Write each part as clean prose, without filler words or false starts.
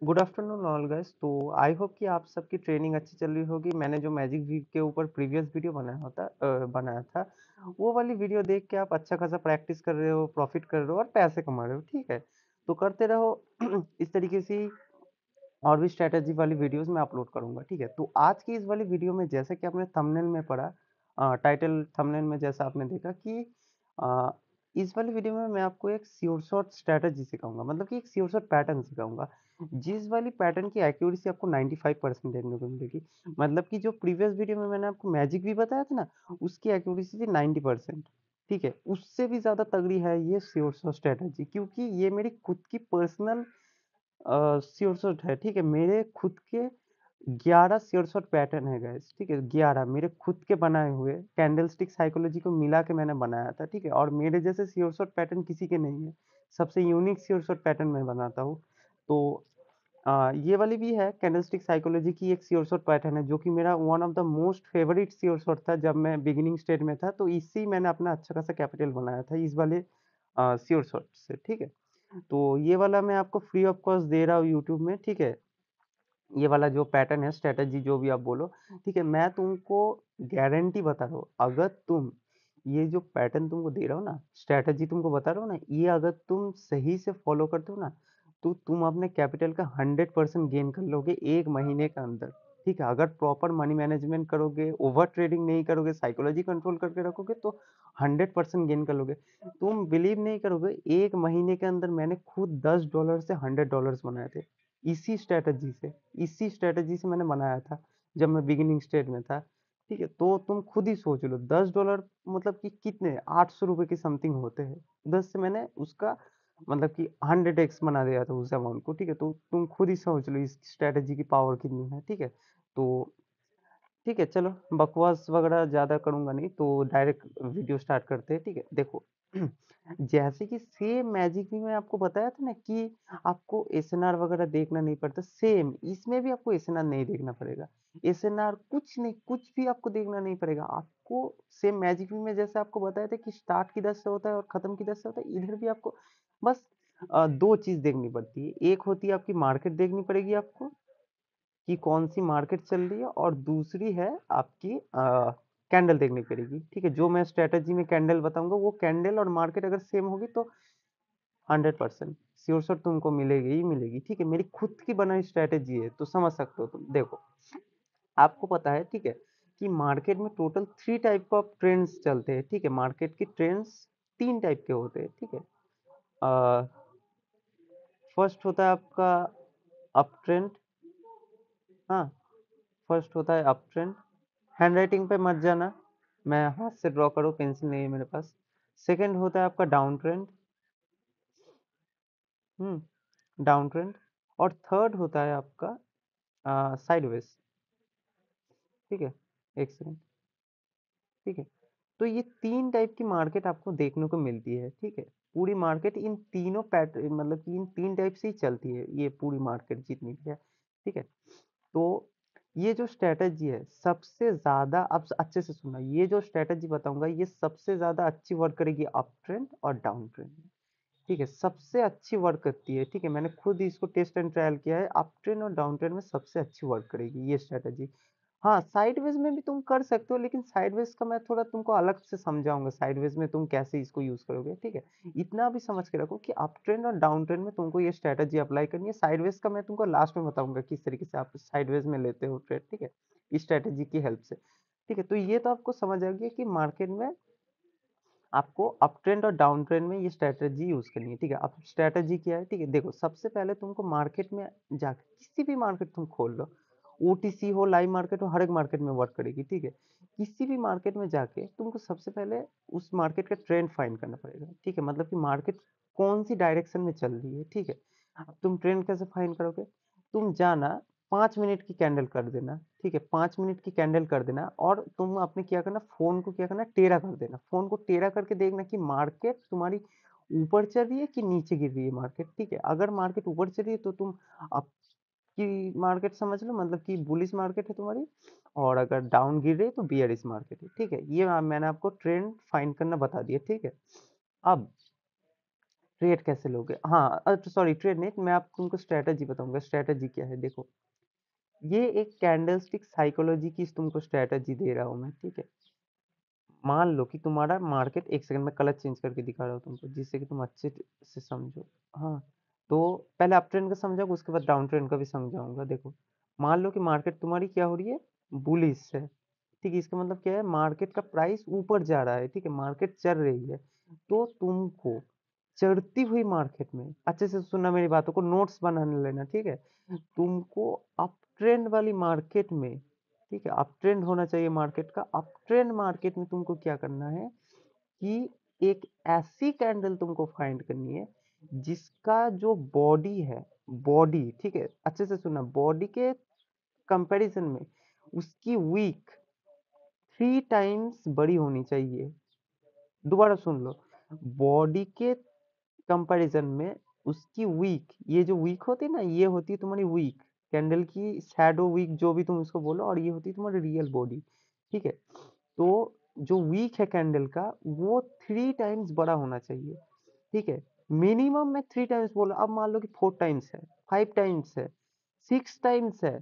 Good afternoon all guys. तो I hope कि आप सबकी ट्रेनिंग अच्छी चल रही होगी। मैंने जो मैजिक वीक के ऊपर प्रीवियस वीडियो बनाया था, वो वाली वीडियो देख के आप अच्छा खासा प्रैक्टिस कर रहे हो, प्रॉफिट कर रहे हो और पैसे कमा रहे हो। ठीक है, तो करते रहो। इस तरीके से और भी स्ट्रेटेजी वाली वीडियोस मैं अपलोड करूंगा। ठीक है, तो आज की इस वाली वीडियो में जैसा कि आपने थंबनेल में पढ़ा, टाइटल थंबनेल में जैसा आपने देखा कि अ, इस वाली वीडियो में मैं आपको एक श्योर शॉट स्ट्रेटेजी सिखाऊंगा, मतलब कि एक श्योर शॉट पैटर्न सिखाऊंगा, जिस वाली पैटर्न की एक्यूरेसी आपको 95% देखने को मिलेगी। मतलब कि जो प्रीवियस वीडियो में मैंने आपको मैजिक भी बताया था ना, उसकी एक्यूरेसी थी 90%। ठीक है, उससे भी ज्यादा तगड़ी है ये श्योर शॉट स्ट्रेटेजी, क्योंकि ये मेरी खुद की पर्सनल श्योर शॉट है। ठीक है, मेरे खुद के 11 श्योर शॉट पैटर्न है गाइस। ठीक है, 11 मेरे खुद के बनाए हुए कैंडलस्टिक साइकोलॉजी को मिला के मैंने बनाया था। ठीक है, और मेरे जैसे श्योर शॉट पैटर्न किसी के नहीं है। सबसे यूनिक श्योर शॉट पैटर्न मैं बनाता हूँ। तो ये वाली भी है कैंडलस्टिक साइकोलॉजी की एक श्योर शॉट पैटर्न है, जो कि मेरा one of the most favourite sure shot था जब मैं बिगिनिंग स्टेज में था। तो इससे मैंने अपना अच्छा खासा कैपिटल बनाया था इस वाले श्योर शॉट से। ठीक है, तो ये वाला मैं आपको फ्री ऑफ कॉस्ट दे रहा हूँ यूट्यूब में। ठीक है, ये वाला जो पैटर्न है, स्ट्रेटजी जो भी आप बोलो, ठीक है, मैं तुमको गारंटी बता रहा हूँ, अगर तुम ये जो पैटर्न तुमको दे रहा हूँ ना, स्ट्रेटजी तुमको बता रहा हूँ ना, ये अगर तुम सही से फॉलो करते हो ना, तो तुम अपने कैपिटल का 100% गेन कर लोगे एक महीने के अंदर। ठीक है, अगर प्रॉपर मनी मैनेजमेंट करोगे, ओवर ट्रेडिंग नहीं करोगे, साइकोलॉजी कंट्रोल करके रखोगे, तो 100% गेन कर लोगे। तुम बिलीव नहीं करोगे, एक महीने के अंदर मैंने खुद $10 से $100 बनाए थे, इसी स्ट्रेटजी से। इसी स्ट्रेटजी से मैंने बनाया था जब मैं बिगिनिंग स्टेज में था। ठीक है, तो तुम खुद ही सोच लो, $10 मतलब कि कितने, ₹800 की समथिंग होते हैं। 10 से मैंने उसका मतलब कि 100x बना दिया था उस अमाउंट को। ठीक है, तो तुम खुद ही समझ लो इस स्ट्रेटजी की पावर कितनी है। ठीक है, तो ठीक है, चलो बकवास वगैरह ज़्यादा करूँगा नहीं, तो डायरेक्ट वीडियो स्टार्ट करते हैं। ठीक है, देखो। जैसे कि सेम मैजिक में आपको बताया था ना कि आपको एसएनआर वगैरह देखना नहीं पड़ता, सेम इसमें भी आपको एसएनआर नहीं देखना पड़ेगा। एसएनआर कुछ नहीं, कुछ भी आपको देखना नहीं पड़ेगा। आपको सेम मैजिक में जैसे आपको बताया था कि स्टार्ट किधर से होता है और खत्म किधर से होता है, इधर भी आपको बस दो चीज़ देखनी पड़ती है। एक होती है आपकी मार्केट देखनी पड़ेगी आपको, कि कौन सी मार्केट चल रही है, और दूसरी है आपकी कैंडल देखनी पड़ेगी। ठीक है, जो मैं स्ट्रेटजी में कैंडल बताऊंगा, वो कैंडल और मार्केट अगर सेम होगी तो 100% श्योर शॉट तुमको मिलेगी ही मिलेगी। ठीक है, मेरी खुद की बनाई स्ट्रेटजी है, तो समझ सकते हो तुम। देखो, आपको पता है, ठीक है, कि मार्केट में टोटल 3 टाइप ऑफ ट्रेंड्स चलते हैं। ठीक है, मार्केट की ट्रेंड्स 3 टाइप के होते हैं। ठीक है, फर्स्ट होता है आपका अप ट्रेंड। हाँ, फर्स्ट होता है अप ट्रेंड। हैंडराइटिंग पे मत जाना, मैं हाथ से ड्रॉ करो, पेंसिल नहीं है मेरे पास। सेकंड होता है आपका डाउन ट्रेंड। Down trend. और थर्ड होता है आपका साइडवेज। ठीक है, एक सेकंड। ठीक है, तो ये 3 टाइप की मार्केट आपको देखने को मिलती है। ठीक है, पूरी मार्केट इन तीनों पैटर्न, मतलब कि इन 3 टाइप से ही चलती है ये पूरी मार्केट जितनी भी है। ठीक है, तो ये जो स्ट्रेटजी है, सबसे ज्यादा, अब अच्छे से सुनना, ये जो स्ट्रेटजी बताऊंगा, ये सबसे ज्यादा अच्छी वर्क करेगी अप ट्रेंड और डाउन ट्रेंड में। ठीक है, सबसे अच्छी वर्क करती है। ठीक है, मैंने खुद इसको टेस्ट एंड ट्रायल किया है, अप ट्रेंड और डाउन ट्रेंड में सबसे अच्छी वर्क करेगी ये स्ट्रेटजी। हाँ, साइडवेज में भी तुम कर सकते हो, लेकिन साइडवेज का मैं थोड़ा तुमको अलग से समझाऊंगा, साइडवेज में तुम कैसे इसको यूज करोगे। ठीक है, इतना भी समझ के रखो कि अप ट्रेंड और डाउन ट्रेंड में तुमको ये स्ट्रेटजी अप्लाई करनी है। साइडवेज का मैं तुमको लास्ट में बताऊंगा किस तरीके से आप साइडवेज में लेते हो ट्रेड। ठीक है, इस स्ट्रेटजी की हेल्प से। ठीक है, तो ये तो आपको समझ आ गया कि मार्केट में आपको अप ट्रेंड और डाउन ट्रेंड में ये स्ट्रेटजी यूज करनी है। ठीक है, अब स्ट्रेटजी क्या है? ठीक है, देखो, सबसे पहले तुमको मार्केट में जाके, किसी भी मार्केट तुम खोल लो, ओटीसी हो, लाइव मार्केट हो, हर एक मार्केट में वर्क करेगी। ठीक है, किसी भी मार्केट में जाके तुमको सबसे पहले उस मार्केट का ट्रेंड फाइंड करना पड़ेगा। ठीक है, मतलब कि मार्केट कौन सी डायरेक्शन में चल रही है। ठीक है, अब तुम ट्रेंड कैसे फाइंड करोगे? तुम जाना, 5 मिनट की कैंडल कर देना। ठीक है, 5 मिनट की कैंडल कर देना, और तुम अपने क्या करना, फोन को क्या करना, टेढ़ा कर देना। फोन को टेढ़ा करके देखना कि मार्केट तुम्हारी ऊपर चल रही है कि नीचे गिर रही है मार्केट। ठीक है, अगर मार्केट ऊपर चल रही है तो तुम आपकी मार्केट समझ लो, मतलब कि बुलिश मार्केट है तुम्हारी, और अगर डाउन गिर रही है तो बियरिश मार्केट है। ठीक है, ये मैंने आपको ट्रेंड फाइंड करना बता दिया। ठीक है, अब ट्रेड कैसे लोगे? हाँ, सॉरी ट्रेड नहीं, मैं आप तुमको स्ट्रैटेजी बताऊँगा, स्ट्रैटेजी क्या है देखो, ये एक कैंडलस्टिक साइकोलॉजी की तुमको स्ट्रैटेजी दे रहा हूँ मैं, ठीक है? मान लो कि तुम्हारा मार्केट 1 सेकंड में कलर चेंज करके दिखा रहा हूँ तुमको, जिससे कि तुम अच्छे से समझो। हाँ, तो पहले अप ट्रेंड का समझाऊँगा, उसके बाद डाउन ट्रेंड का भी समझाऊँगा। देखो, मान लो कि मार्केट तुम्हारी क्या हो रही है? बुलिश है, ठीक है? इसका मतलब क्या है? मार्केट का प्राइस ऊपर जा रहा है, ठीक है? मार्केट चढ़ रही है, तो तुमको चढ़ती हुई मार्केट में अच्छे से सुनना मेरी बातों को, नोट्स बना लेना, ठीक है? तुमको अप ट्रेंड वाली मार्केट में, ठीक है, अप ट्रेंड होना चाहिए मार्केट का, अप ट्रेंड मार्केट में तुमको क्या करना है कि एक ऐसी कैंडल तुमको फाइंड करनी है जिसका जो बॉडी है, बॉडी, ठीक है, अच्छे से सुनना, बॉडी के कंपैरिजन में उसकी वीक 3 टाइम्स बड़ी होनी चाहिए। दोबारा सुन लो, बॉडी के कंपैरिजन में उसकी वीक, ये जो वीक होती है ना, ये होती है तुम्हारी वीक कैंडल की शैडो वीक, जो भी तुम इसको बोलो, और ये होती है तुम्हारी रियल बॉडी, ठीक है? तो जो वीक है कैंडल का, वो 3 टाइम्स बड़ा होना चाहिए, ठीक है? मिनिमम में 3 टाइम्स बोला, अब मान लो कि 4 टाइम्स है, 5 टाइम्स है, 6 टाइम्स है,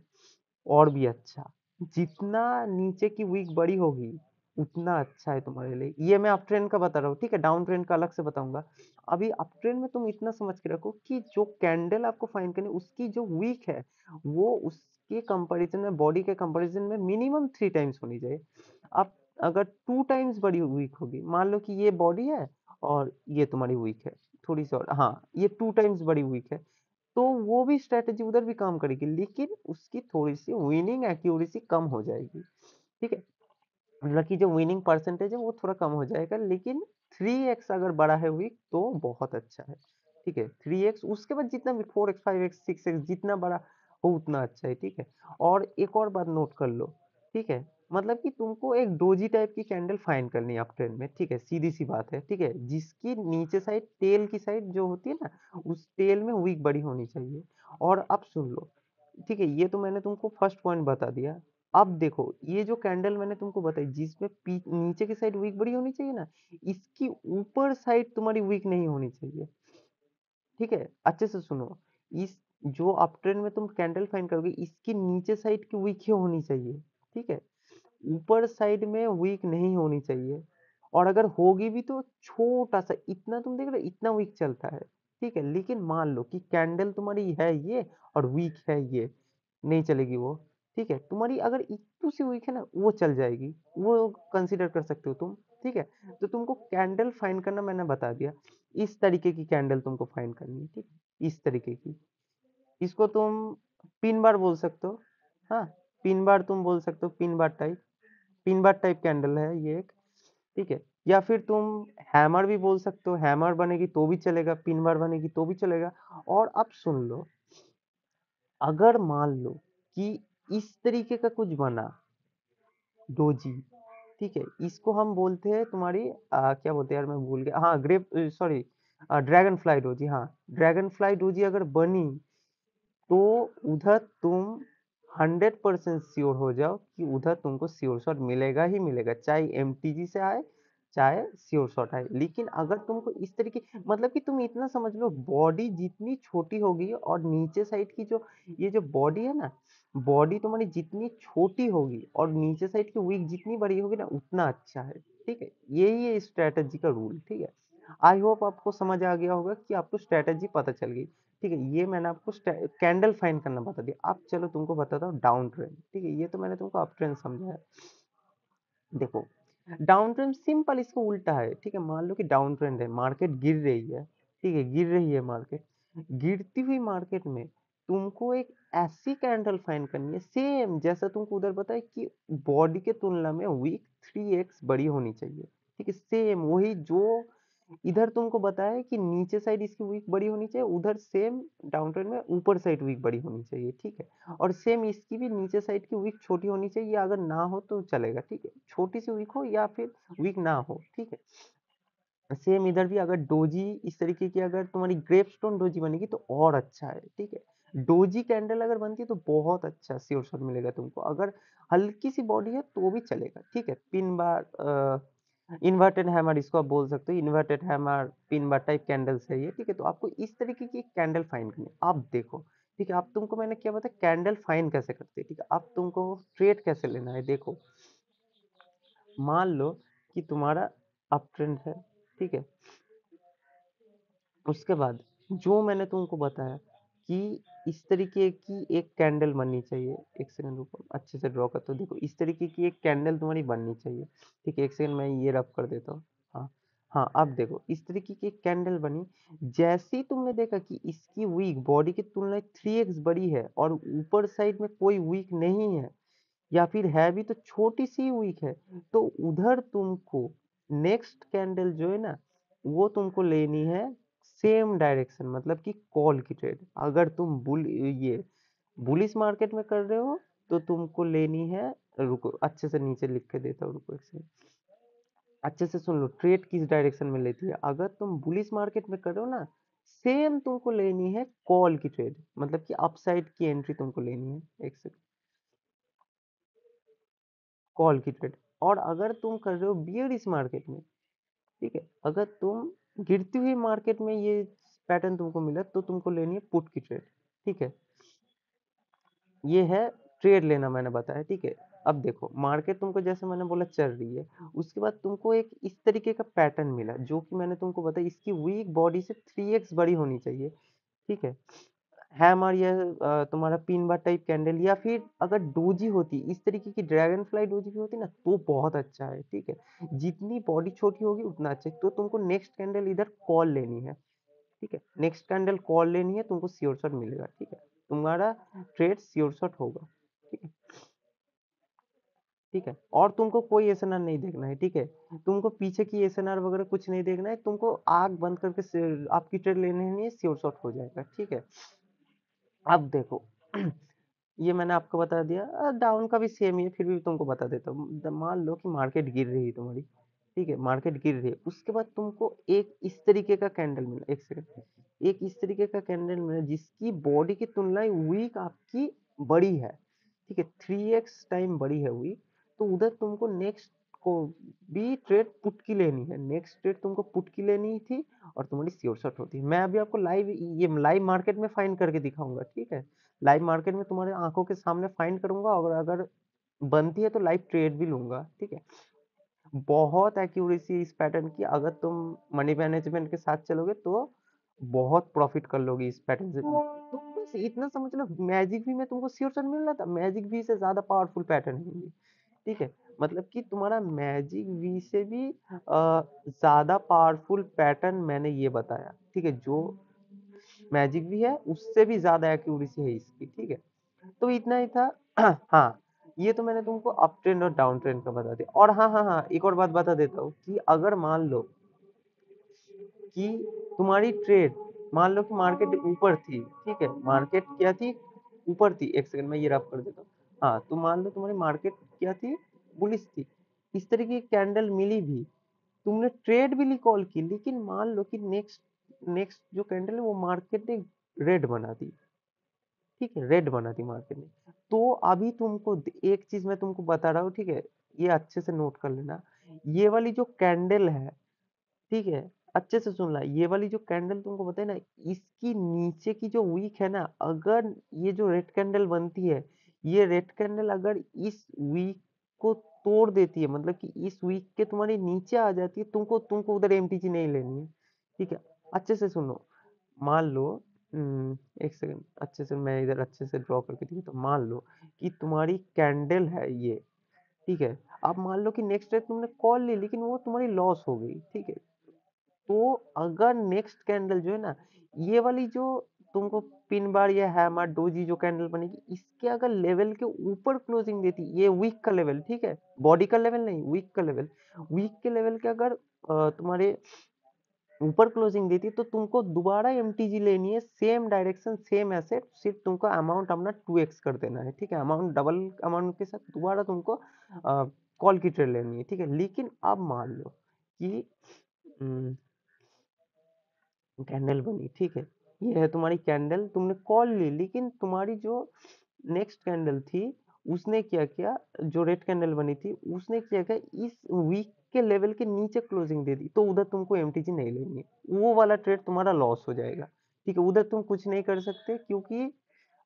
और भी अच्छा। जितना नीचे की वीक बड़ी होगी उतना अच्छा है तुम्हारे लिए। ये मैं अप ट्रेंड का बता रहा हूँ, ठीक है? डाउन ट्रेंड का अलग से बताऊंगा। अभी अप ट्रेंड में तुम इतना समझ के रखो कि जो कैंडल आपको फाइंड करनी है, उसकी जो वीक है, वो उसके कंपैरिजन में, बॉडी के कंपैरिजन में मिनिमम 3 टाइम्स होनी चाहिए। अब अगर 2 टाइम्स बड़ी वीक होगी, मान लो कि ये बॉडी है और ये तुम्हारी वीक है, थोड़ी सी और, हाँ, ये 2 टाइम्स बड़ी वीक है, तो वो भी स्ट्रैटेजी उधर भी काम करेगी, लेकिन उसकी थोड़ी-सी विनिंग एक्यूरेसी कम हो जाएगी, ठीक है? मतलब कि जो विनिंग परसेंटेज है वो थोड़ा कम हो जाएगा, लेकिन 3x अगर बड़ा है वीक तो बहुत अच्छा है, ठीक है? 3x, उसके बाद जितना भी 4x 5x 6x जितना बड़ा हो उतना अच्छा है, ठीक है? और एक और बात नोट कर लो, ठीक है? मतलब कि तुमको एक डोजी टाइप की कैंडल फाइंड करनी है अप ट्रेंड में, ठीक है? सीधी सी बात है, ठीक है? जिसकी नीचे साइड, टेल की साइड जो होती है ना, उस टेल में वीक बड़ी होनी चाहिए। और अब सुन लो, ठीक है, ये तो मैंने तुमको फर्स्ट पॉइंट बता दिया। अब देखो, ये जो कैंडल मैंने तुमको बताई जिसमें नीचे की साइड वीक बड़ी होनी चाहिए ना, इसकी ऊपर साइड तुम्हारी वीक नहीं होनी चाहिए, ठीक है? अच्छे से सुनो, इस जो अप ट्रेंड में तुम कैंडल फाइंड करोगे, इसकी नीचे साइड की वीक ही होनी चाहिए, ठीक है? ऊपर साइड में वीक नहीं होनी चाहिए, और अगर होगी भी तो छोटा सा, इतना तुम देख रहे हो, इतना वीक चलता है, ठीक है? लेकिन मान लो कि कैंडल तुम्हारी है ये और वीक है ये, नहीं चलेगी वो, ठीक है? तुम्हारी अगर इतनी सी वीक है ना, वो चल जाएगी, वो कंसीडर कर सकते हो तुम, ठीक है? तो तुमको कैंडल फाइंड करना मैंने बता दिया, इस तरीके की कैंडल तुमको फाइंड करनी है, ठीक है? इस तरीके की, इसको तुम पिन बार बोल सकते हो, हाँ, पिन बार तुम बोल सकते हो, पिन बार टाइप कैंडल है ये एक, ठीक है? या फिर तुम हैमर भी बोल सकते हो, हैमर बनेगी तो भी चलेगा, पिन बार बनेगी तो भी चलेगा। और अब सुन लो, अगर मान लो कि इस तरीके का कुछ बना, डोजी, ठीक है, इसको हम बोलते हैं तुम्हारी, क्या बोलते हैं यार, मैं भूल गया, हाँ, grave, sorry, dragonfly doji, हाँ, ड्रैगन फ्लाई डोजी अगर बनी, तो उधर तुम 100% श्योर हो जाओ कि उधर तुमको श्योर शॉट मिलेगा ही मिलेगा, चाहे एमटीजी से आए, चाहे श्योर शॉट आए। लेकिन अगर तुमको इस तरीके, मतलब कि तुम इतना समझ लो, बॉडी जितनी छोटी होगी और नीचे साइड की जो, ये जो बॉडी है ना, बॉडी तुम्हारी जितनी छोटी होगी और नीचे साइड की विक जितनी बड़ी होगी ना, उतना अच्छा है, ठीक है? यही है स्ट्रेटेजी का रूल, ठीक है? आई होप आपको समझ आ गया होगा कि आपको स्ट्रेटेजी पता चल गई, ठीक है? ये मैंने आपको कैंडल फाइंड करना बता दिया। अब चलो तुमको बताता हूँ डाउन ट्रेंड, ठीक है? ये तो मैंने तुमको अप ट्रेंड समझाया। देखो, डाउन ट्रेंड सिंपल इसको उल्टा है, ठीक है? मान लो कि डाउन ट्रेंड है, मार्केट गिर रही है, ठीक है, गिर रही है मार्केट, गिरती हुई मार्केट में तुमको एक ऐसी कैंडल फाइंड करनी है, सेम जैसा तुमको उधर बताया कि बॉडी के तुलना में वीक 3x बड़ी होनी चाहिए, ठीक है? सेम वही जो इधर तुमको बताया कि नीचे साइड इसकी वीक बड़ी होनी चाहिए, उधर सेम डाउन ट्रेंड में ऊपर साइड वीक बड़ी होनी चाहिए, ठीक है? और सेम इसकी भी नीचे साइड की वीक छोटी होनी चाहिए, या अगर ना हो तो चलेगा, ठीक है? छोटी सी वीक हो या फिर वीक ना हो, ठीक है? सेम इधर भी अगर डोजी इस तरीके की अगर तुम्हारी ग्रेपस्टोन डोजी बनेगी तो और अच्छा है, ठीक है? डोजी कैंडल अगर बनती है तो बहुत अच्छा श्योर शॉट मिलेगा तुमको, अगर हल्की सी बॉडी है तो भी चलेगा, ठीक है? पिन बार, इन्वर्टेड हैमर इसको आप बोल सकते हो, inverted hammer pin bar type candles है ये, ठीक है। तो आपको इस तरीके की कैंडल फाइंड करनी है। आप देखो, ठीक है, आप तुमको मैंने क्या बताया कैंडल फाइंड कैसे करते हैं, ठीक है। अब तुमको ट्रेड कैसे लेना है, देखो मान लो कि तुम्हारा अप ट्रेंड है, ठीक है। उसके बाद जो मैंने तुमको बताया कि इस तरीके की एक कैंडल बननी चाहिए, एक सेकंड रुको अच्छे से ड्रॉ करता हूँ। देखो इस तरीके की एक कैंडल तुम्हारी बननी चाहिए, ठीक है। एक सेकंड मैं ये रब कर देता हूँ। हाँ हाँ, अब देखो इस तरीके की एक कैंडल बनी। जैसे ही तुमने देखा कि इसकी वीक बॉडी की तुलना 3x बड़ी है और ऊपर साइड में कोई वीक नहीं है, या फिर है भी तो छोटी सी वीक है, तो उधर तुमको नेक्स्ट कैंडल जो है ना वो तुमको लेनी है सेम डायरेक्शन, मतलब कि कॉल की ट्रेड। अगर तुम ये बुलिश मार्केट में कर रहे हो तो तुमको लेनी है, रुको अच्छे से नीचे लिख के देता हूँ, रुको एक सेकंड, अच्छे से सुन लो ट्रेड किस डायरेक्शन में लेती है। अगर तुम बुलिश मार्केट में कर रहे हो ना, सेम तुमको लेनी है कॉल की ट्रेड, मतलब कि अपसाइड की एंट्री तुमको लेनी है, एक सेकंड, कॉल की ट्रेड। और अगर तुम कर रहे हो बियरिश मार्केट में, ठीक है, अगर तुम गिरती हुई मार्केट में ये पैटर्न तुमको मिला तो तुमको लेनी है पुट की ट्रेड, ठीक है। ये है ट्रेड लेना मैंने बताया, ठीक है। अब देखो मार्केट तुमको जैसे मैंने बोला चल रही है, उसके बाद तुमको एक इस तरीके का पैटर्न मिला जो कि मैंने तुमको बताया इसकी वीक बॉडी से 3x बड़ी होनी चाहिए, ठीक है हमारी यह तुम्हारा पिन बार टाइप कैंडल, या फिर अगर डोजी होती इस तरीके की ड्रैगन फ्लाई डोजी भी होती ना तो बहुत अच्छा है, ठीक है। जितनी बॉडी छोटी होगी उतना अच्छा है। तो तुमको नेक्स्ट कैंडल इधर कॉल लेनी है, ठीक है। नेक्स्ट कैंडल कॉल लेनी है, तुमको श्योर शॉट मिलेगा, ठीक है। तुम्हारा ट्रेड श्योर शॉट होगा, ठीक है, ठीक है। और तुमको कोई एसएनआर नहीं देखना है, ठीक है। तुमको पीछे की एसएनआर वगैरह कुछ नहीं देखना है, तुमको आग बंद करके आपकी ट्रेड लेनी है, श्योर शॉट हो जाएगा, ठीक है। अब देखो ये मैंने आपको बता दिया, डाउन का भी सेम ही है, फिर भी तुमको बता देता हूँ। मान लो कि मार्केट गिर रही है तुम्हारी, ठीक है, मार्केट गिर रही है, उसके बाद तुमको एक इस तरीके का कैंडल मिला, एक सेकंड, एक इस तरीके का कैंडल मिला जिसकी बॉडी की तुलना वीक आपकी बड़ी है, ठीक है, 3x टाइम बड़ी है वीक। तो उधर तुमको नेक्स्ट को भी ट्रेड पुट की लेनी है, नेक्स्ट ट्रेड तुमको पुट की लेनी थी और तुम्हारी श्योर शॉट होती है। मैं अभी आपको लाइव ये लाइव मार्केट में फाइंड करके दिखाऊंगा, ठीक है। लाइव मार्केट में तुम्हारे आंखों के सामने फाइंड करूंगा और अगर बनती है तो लाइव ट्रेड भी लूंगा, ठीक है। बहुत एक्यूरेसी इस पैटर्न की, अगर तुम मनी मैनेजमेंट के साथ चलोगे तो बहुत प्रॉफिट कर लोगे इस पैटर्न से। तो बस इतना समझ लो, मैजिक भी में तुमको श्योर शॉट मिल रहा था, मैजिक भी से ज्यादा पावरफुल पैटर्न है ये, ठीक है। मतलब कि तुम्हारा मैजिक वी से भी ज्यादा पावरफुल पैटर्न मैंने ये बताया, ठीक है। जो मैजिक भी है उससे भी ज्यादा एक्यूरेसी है इसकी, ठीक है। तो इतना ही था हाँ, ये तो मैंने तुमको अप ट्रेंड और डाउन ट्रेंड का बता दिया। और हाँ हाँ हाँ, एक और बात बता देता हूँ कि अगर मान लो कि तुम्हारी ट्रेड, मान लो कि मार्केट ऊपर थी, ठीक है, मार्केट क्या थी, ऊपर थी, एक सेकंड में ये रफ कर देता हूँ। हाँ, तो मान लो तुम्हारी मार्केट क्या थी, बुलिश थी, इस तरह की कैंडल मिली भी, तुमने ट्रेड भी कॉल की, लेकिन मान लो कि नेक्स्ट नेक्स्ट जो कैंडल है वो मार्केट ने रेड बना दी, ठीक है, रेड बना दी मार्केट ने। तो अभी तुमको एक चीज मैं तुमको बता रहा हूँ, ठीक है, ये अच्छे से नोट कर लेना। ये वाली जो कैंडल है, ठीक है, अच्छे से सुन ला, ये वाली जो कैंडल तुमको बताए ना, इसकी नीचे की जो वीक है ना, अगर ये जो रेड कैंडल बनती है, ये रेड कैंडल अगर इस वीक को तोड़ देती है, मतलब कि इस वीक के तुम्हारे नीचे आ जाती है, तुमको तुमको उधर एमटीजी नहीं लेनी है, ठीक है। अच्छे से सुनो, मान लो एक सेकंड, अच्छे से मैं इधर अच्छे से ड्रॉ करके दिखा, तो मान लो कि तुम्हारी कैंडल है ये, ठीक है। अब मान लो कि नेक्स्ट डे तुमने कॉल ली लेकिन वो तुम्हारी लॉस हो गई, ठीक है। तो अगर नेक्स्ट कैंडल जो है ना, ये वाली जो तुमको पिन बार या हैमर डोजी जो कैंडल बनेगी, इसके अगर लेवल के ऊपर क्लोजिंग देती, ये वीक का लेवल, ठीक है, बॉडी का लेवल नहीं, वीक का लेवल, वीक के लेवल के अगर तुम्हारे ऊपर क्लोजिंग देती तो तुमको दोबारा एमटीजी लेनी है, सेम डायरेक्शन सेम एसेट, सिर्फ तुमको अमाउंट अपना 2x कर देना है, ठीक है। अमाउंट डबल अमाउंट के साथ दोबारा तुमको कॉल की ट्रेड लेनी है, ठीक है। लेकिन अब मान लो कि कैंडल बनी, ठीक है, ये है तुम्हारी कैंडल, तुमने कॉल ली, लेकिन तुम्हारी जो नेक्स्ट कैंडल थी उसने क्या किया, जो रेड कैंडल बनी थी, उसने क्या किया, इस वीक के लेवल के नीचे क्लोजिंग दे दी, तो उधर तुमको एमटीजी नहीं लेनी है, वो वाला ट्रेड तुम्हारा लॉस हो जाएगा। ठीक है, उधर तुम कुछ नहीं कर सकते, क्योंकि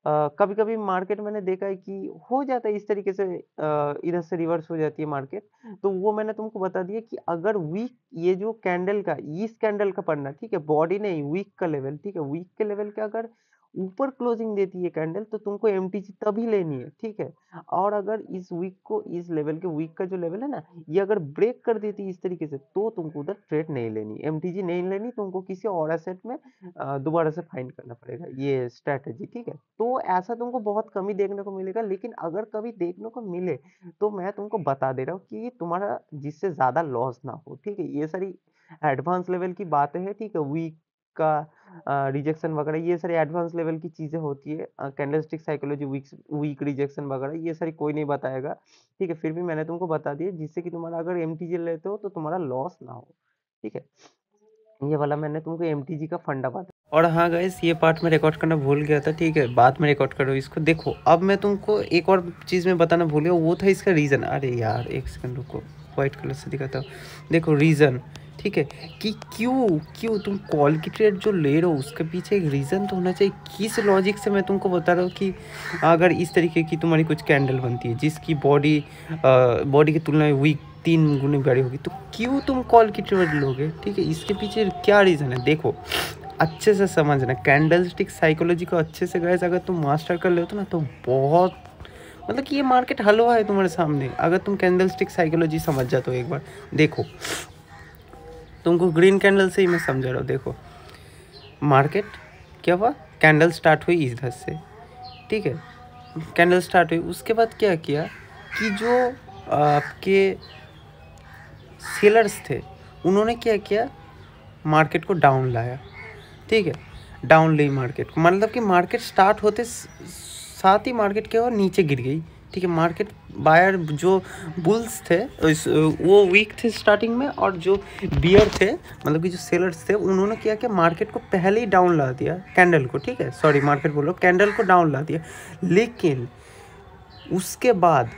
कभी कभी मार्केट मैंने देखा है कि हो जाता है इस तरीके से, इधर से रिवर्स हो जाती है मार्केट। तो वो मैंने तुमको बता दिया कि अगर वीक, ये जो कैंडल का, इस कैंडल का पढ़ना, ठीक है, बॉडी नहीं, वीक का लेवल, ठीक है, वीक के लेवल के अगर ऊपर क्लोजिंग देती है कैंडल, तो तुमको एमटीजी तभी लेनी है। ठीक है, और अगर इस वीक को, इस लेवल के, वीक का जो लेवल है ना, ये अगर ब्रेक कर देती है इस तरीके से, तो तुमको उधर ट्रेड नहीं लेनी, एमटीजी नहीं लेनी, तुमको किसी और एसेट में दोबारा से फाइंड करना पड़ेगा ये स्ट्रैटेजी। ठीक है, तो ऐसा तुमको बहुत कम ही देखने को मिलेगा, लेकिन अगर कभी देखने को मिले तो मैं तुमको बता दे रहा हूँ कि तुम्हारा जिससे ज्यादा लॉस ना हो। ठीक है, ये सारी एडवांस लेवल की बातें हैं। ठीक है, वीक का रिजेक्शन वगैरह, ये सारी एडवांस लेवल की चीजें होती है, कैंडलस्टिक साइकोलॉजी, वीक रिजेक्शन वगैरह, ये सारी कोई नहीं बताएगा। ठीक है, फिर भी मैंने तुमको बता दिया, जिससे कि तुम्हारा अगर एमटीजी लेते हो तो तुम्हारा लॉस ना हो। ठीक है, ये वाला मैंने तुमको एमटीजी का फंडा बता। और हाँ गाइस, ये पार्ट में रिकॉर्ड करना भूल गया था। ठीक है, बाद में रिकॉर्ड करो इसको। देखो, अब मैं तुमको एक और चीज़ में बताना भूल गया, वो था इसका रीज़न। अरे यार, एक सेकंड रुको, व्हाइट कलर से दिखाता हूँ। देखो रीज़न, ठीक है, कि क्यों क्यों तुम कॉल की ट्रेड जो ले रहे हो, उसके पीछे एक रीज़न तो होना चाहिए। किस लॉजिक से मैं तुमको बता रहा हूँ कि अगर इस तरीके की तुम्हारी कुछ कैंडल बनती है जिसकी बॉडी की तुलना में वीक 3 गुनी बड़ी होगी, तो क्यों तुम कॉल की ट्रेड लोगे? ठीक है, इसके पीछे क्या रीज़न है, देखो अच्छे से समझना। कैंडलस्टिक साइकोलॉजी को अच्छे से गाइस अगर तुम मास्टर कर लेते हो ना, तो बहुत, मतलब कि ये मार्केट हलवा है तुम्हारे सामने, अगर तुम कैंडलस्टिक साइकोलॉजी समझ जाते हो एक बार। देखो, तुमको ग्रीन कैंडल से ही मैं समझा रहा हूँ। देखो, मार्केट क्या हुआ, कैंडल स्टार्ट हुई इधर से, ठीक है, कैंडल स्टार्ट हुई, उसके बाद क्या किया कि जो आपके सेलर्स थे, उन्होंने क्या किया, मार्केट को डाउन लाया। ठीक है, डाउन ली मार्केट को, मतलब कि मार्केट स्टार्ट होते साथ ही मार्केट क्या हुआ, नीचे गिर गई। ठीक है, मार्केट बायर जो बुल्स थे वो वीक थे स्टार्टिंग में, और जो बियर थे, मतलब कि जो सेलर्स थे, उन्होंने क्या किया, मार्केट को पहले ही डाउन ला दिया, कैंडल को। ठीक है, सॉरी, मार्केट बोलो, कैंडल को डाउन ला दिया। लेकिन उसके बाद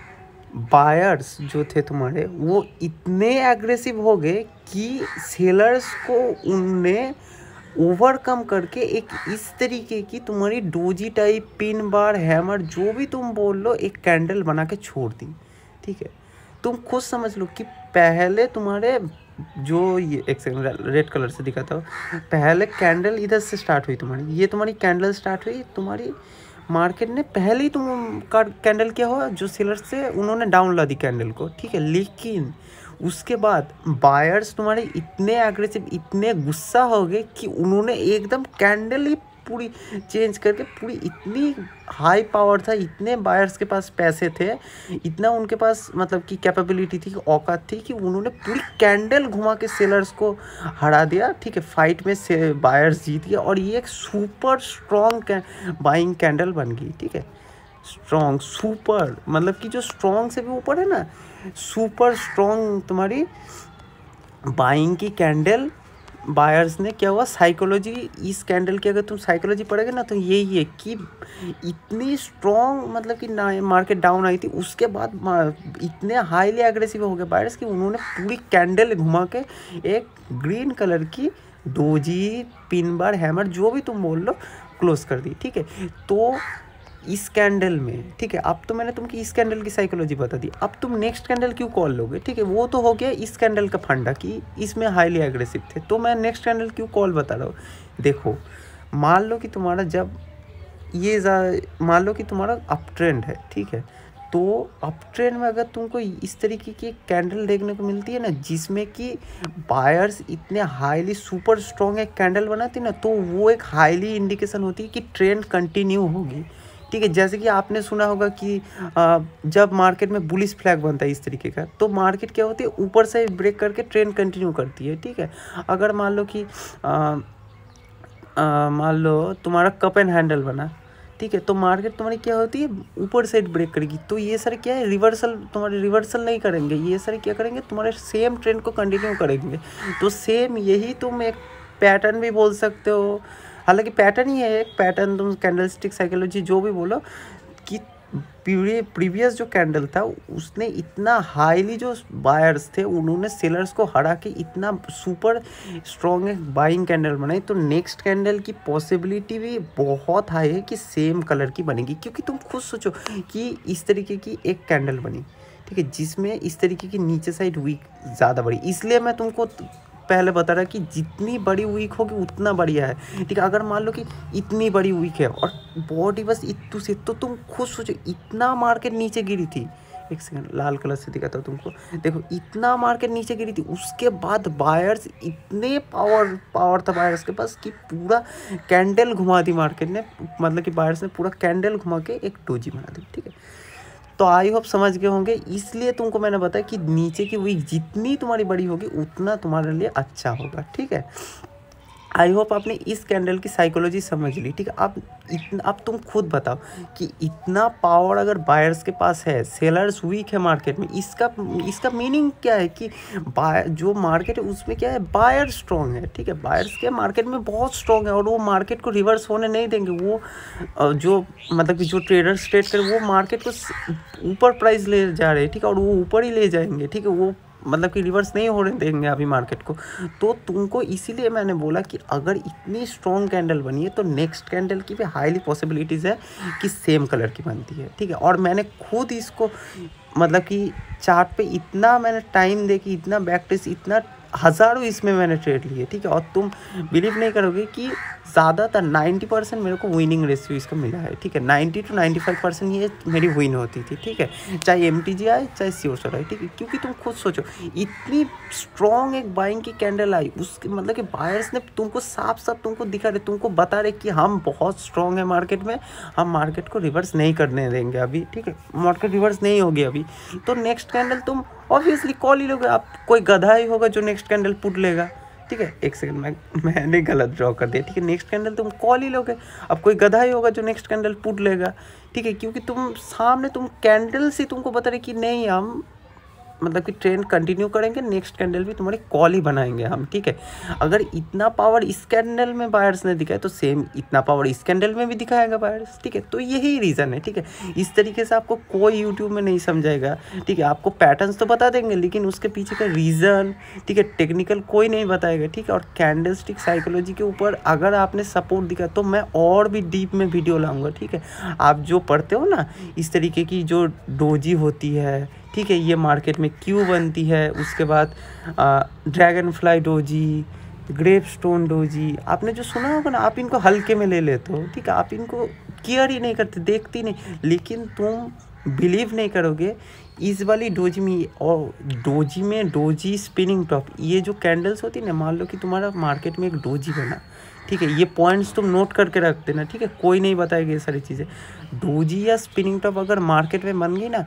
बायर्स जो थे तुम्हारे, वो इतने एग्रेसिव हो गए कि सेलर्स को उनने ओवरकम करके एक इस तरीके की तुम्हारी doji type, pin bar, hammer, जो भी तुम बोल लो, एक कैंडल बना के छोड़ दी। ठीक है, तुम खुद समझ लो कि पहले तुम्हारे जो, ये एक सेकंड रेड कलर से दिखाता हूँ, पहले कैंडल इधर से स्टार्ट हुई तुम्हारी, ये तुम्हारी कैंडल स्टार्ट हुई, तुम्हारी मार्केट ने पहले ही तुम का कैंडल क्या हुआ, जो सेलर्स थे उन्होंने डाउन ला दी कैंडल को। ठीक है, लेकिन उसके बाद बायर्स तुम्हारे इतने एग्रेसिव, इतने गुस्सा हो गए कि उन्होंने एकदम कैंडल ही पूरी चेंज करके, पूरी इतनी हाई पावर था, इतने बायर्स के पास पैसे थे, इतना उनके पास मतलब कि कैपेबिलिटी थी, औकात थी, कि उन्होंने पूरी कैंडल घुमा के सेलर्स को हरा दिया। ठीक है, फाइट में से बायर्स जीत गया, और ये एक सुपर स्ट्रॉन्ग बाइंग कैंडल बन गई। ठीक है, स्ट्रॉन्ग, सुपर, मतलब कि जो स्ट्रॉन्ग से भी ऊपर है ना, सुपर स्ट्रॉन्ग तुम्हारी बाइंग की कैंडल। बायर्स ने क्या हुआ, साइकोलॉजी, इस कैंडल की अगर तुम साइकोलॉजी पढ़ोगे ना, तो यही है कि इतनी स्ट्रॉन्ग, मतलब कि ना मार्केट डाउन आई थी, उसके बाद इतने हाईली एग्रेसिव हो गए बायर्स कि उन्होंने पूरी कैंडल घुमा के एक ग्रीन कलर की डोजी, पिन बार, हैमर, जो भी तुम बोल लो, क्लोज कर दी। ठीक है, तो इस कैंडल में, ठीक है, अब तो मैंने तुमको इस कैंडल की साइकोलॉजी बता दी, अब तुम नेक्स्ट कैंडल क्यों कॉल लोगे? ठीक है, वो तो हो गया इस कैंडल का फंडा कि इसमें हाईली एग्रेसिव थे, तो मैं नेक्स्ट कैंडल क्यों कॉल बता रहा हूँ। देखो, मान लो कि तुम्हारा जब ये मान लो कि तुम्हारा अप ट्रेंड है, ठीक है, तो अप ट्रेंड में अगर तुमको इस तरीके की कैंडल देखने को मिलती है ना, जिसमें कि बायर्स इतने हाईली सुपर स्ट्रॉन्ग एक कैंडल बनाती है ना, तो वो एक हाईली इंडिकेशन होती है कि ट्रेंड कंटिन्यू होगी। ठीक है, जैसे कि आपने सुना होगा कि जब मार्केट में बुलिश फ्लैग बनता है इस तरीके का, तो मार्केट क्या होती है, ऊपर से ब्रेक करके ट्रेंड कंटिन्यू करती है। ठीक है, अगर मान लो कि मान लो तुम्हारा कप एंड हैंडल बना, ठीक है, तो मार्केट तुम्हारी क्या होती है, ऊपर साइड ब्रेक करेगी, तो ये सर क्या है, रिवर्सल, तुम्हारे रिवर्सल नहीं करेंगे, ये सर क्या करेंगे, तुम्हारे सेम ट्रेंड को कंटिन्यू करेंगे। तो सेम यही तुम एक पैटर्न भी बोल सकते हो, हालांकि पैटर्न ही है एक पैटर्न, तुम कैंडलस्टिक साइकोलॉजी जो भी बोलो, कि प्रीवियस जो कैंडल था उसने इतना हाईली जो बायर्स थे उन्होंने सेलर्स को हरा के इतना सुपर स्ट्रॉन्ग एक बाइंग कैंडल बनाई। तो नेक्स्ट कैंडल की पॉसिबिलिटी भी बहुत हाई है कि सेम कलर की बनेगी, क्योंकि तुम खुद सोचो कि इस तरीके की एक कैंडल बनी, ठीक है, जिसमें इस तरीके की नीचे साइड वीक ज़्यादा बड़ी। इसलिए मैं तुमको पहले बता रहा कि जितनी बड़ी वीक होगी उतना बढ़िया है, ठीक है। अगर मान लो कि इतनी बड़ी वीक है और बॉडी बस इतू से, तो तुम खुद सोचो इतना मार्केट नीचे गिरी थी। एक सेकंड लाल कलर से दिखाता हूँ तुमको, देखो इतना मार्केट नीचे गिरी थी। उसके बाद बायर्स इतने पावर था बायर्स के पास कि पूरा कैंडल घुमा दी मार्केट ने, मतलब कि बायर्स ने पूरा कैंडल घुमा के एक डोजी बना दी, ठीक है। तो आई होप समझ गए होंगे, इसलिए तुमको मैंने बताया कि नीचे की वीक जितनी तुम्हारी बड़ी होगी उतना तुम्हारे लिए अच्छा होगा, ठीक है। आई होप आपने इस कैंडल की साइकोलॉजी समझ ली, ठीक है। अब तुम खुद बताओ कि इतना पावर अगर बायर्स के पास है, सेलर्स वीक है मार्केट में, इसका मीनिंग क्या है कि जो मार्केट है उसमें क्या है, बायर स्ट्रॉन्ग है, ठीक है। बायर्स क्या मार्केट में बहुत स्ट्रॉन्ग है और वो मार्केट को रिवर्स होने नहीं देंगे। वो जो मतलब कि जो ट्रेडर्स ट्रेड कर वो मार्केट को ऊपर प्राइस ले जा रहे हैं, ठीक है, और वो ऊपर ही ले जाएंगे, ठीक है। वो मतलब कि रिवर्स नहीं होने देंगे अभी मार्केट को। तो तुमको इसीलिए मैंने बोला कि अगर इतनी स्ट्रॉन्ग कैंडल बनी है तो नेक्स्ट कैंडल की भी हाईली पॉसिबिलिटीज़ है कि सेम कलर की बनती है, ठीक है। और मैंने खुद इसको मतलब कि चार्ट पे इतना मैंने टाइम दे कि इतना बैक टेस्ट, इतना हज़ारों इसमें मैंने ट्रेड लिए, ठीक है। और तुम बिलीव नहीं करोगे कि ज़्यादातर 90% मेरे को विनिंग रेशियो इसका मिला है, ठीक है। 90 to 95% ये मेरी विन होती थी, ठीक है, चाहे MTG आए चाहे COSL आए, ठीक है। क्योंकि तुम खुद सोचो इतनी स्ट्रॉन्ग एक बाइंग की कैंडल आई, उसके मतलब कि बायर्स ने तुमको साफ तुमको दिखा रहे, तुमको बता रहे कि हम बहुत स्ट्रॉन्ग है मार्केट में, हम मार्केट को रिवर्स नहीं करने देंगे अभी, ठीक है। मार्केट रिवर्स नहीं होगी अभी, तो नेक्स्ट कैंडल तुम ऑब्वियसली कॉल ही लोगे। आप कोई गधा ही होगा जो नेक्स्ट कैंडल पुट लेगा, ठीक है। एक सेकंड मैंने गलत ड्रॉ कर दिया, ठीक है। नेक्स्ट कैंडल तुम कॉल ही लोगे, अब कोई गधा ही होगा जो नेक्स्ट कैंडल पुट लेगा, ठीक है। क्योंकि तुम सामने तुम कैंडल से तुमको बता रहे कि नहीं हम मतलब कि ट्रेंड कंटिन्यू करेंगे, नेक्स्ट कैंडल भी तुम्हारी कॉल ही बनाएंगे हम, ठीक है। अगर इतना पावर इस कैंडल में बायर्स ने दिखाया तो सेम इतना पावर इस कैंडल में भी दिखाएगा बायर्स, ठीक है। तो यही रीज़न है, ठीक है। इस तरीके से आपको कोई यूट्यूब में नहीं समझाएगा, ठीक है। आपको पैटर्न्स तो बता देंगे लेकिन उसके पीछे का रीज़न, ठीक है, टेक्निकल कोई नहीं बताएगा, ठीक है। और कैंडलस्टिक साइकोलॉजी के ऊपर अगर आपने सपोर्ट दिखा तो मैं और भी डीप में वीडियो लाऊंगा, ठीक है। आप जो पढ़ते हो ना इस तरीके की जो डोजी होती है, ठीक है, ये मार्केट में क्यों बनती है, उसके बाद dragonfly doji, gravestone doji, आपने जो सुना होगा ना, आप इनको हल्के में ले लेते हो, ठीक है। आप इनको केयर ही नहीं करते, देखती नहीं। लेकिन तुम बिलीव नहीं करोगे इस वाली डोजी में, और डोजी में डोजी स्पिनिंग टॉप, ये जो कैंडल्स होती है ना, मान लो कि तुम्हारा मार्केट में एक डोजी बना, ठीक है, ये पॉइंट्स तुम नोट करके रख देना, ठीक है। कोई नहीं बताएगा ये सारी चीज़ें। डोजी या स्पिनिंग टॉप अगर मार्केट में बन गई ना,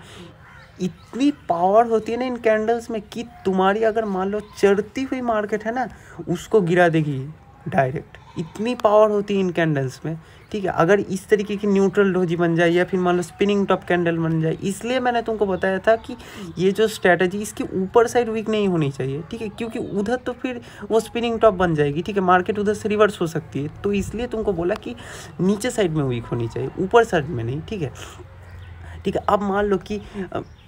इतनी पावर होती है ना इन कैंडल्स में कि तुम्हारी अगर मान लो चढ़ती हुई मार्केट है ना, उसको गिरा देगी डायरेक्ट। इतनी पावर होती है इन कैंडल्स में, ठीक है। अगर इस तरीके की न्यूट्रल डोजी बन जाए या फिर मान लो स्पिनिंग टॉप कैंडल बन जाए, इसलिए मैंने तुमको बताया था कि ये जो स्ट्रैटेजी इसकी ऊपर साइड वीक नहीं होनी चाहिए, ठीक है। क्योंकि उधर तो फिर वो स्पिनिंग टॉप बन जाएगी, ठीक है, मार्केट उधर से रिवर्स हो सकती है। तो इसलिए तुमको बोला कि नीचे साइड में वीक होनी चाहिए, ऊपर साइड में नहीं, ठीक है, ठीक है। अब मान लो कि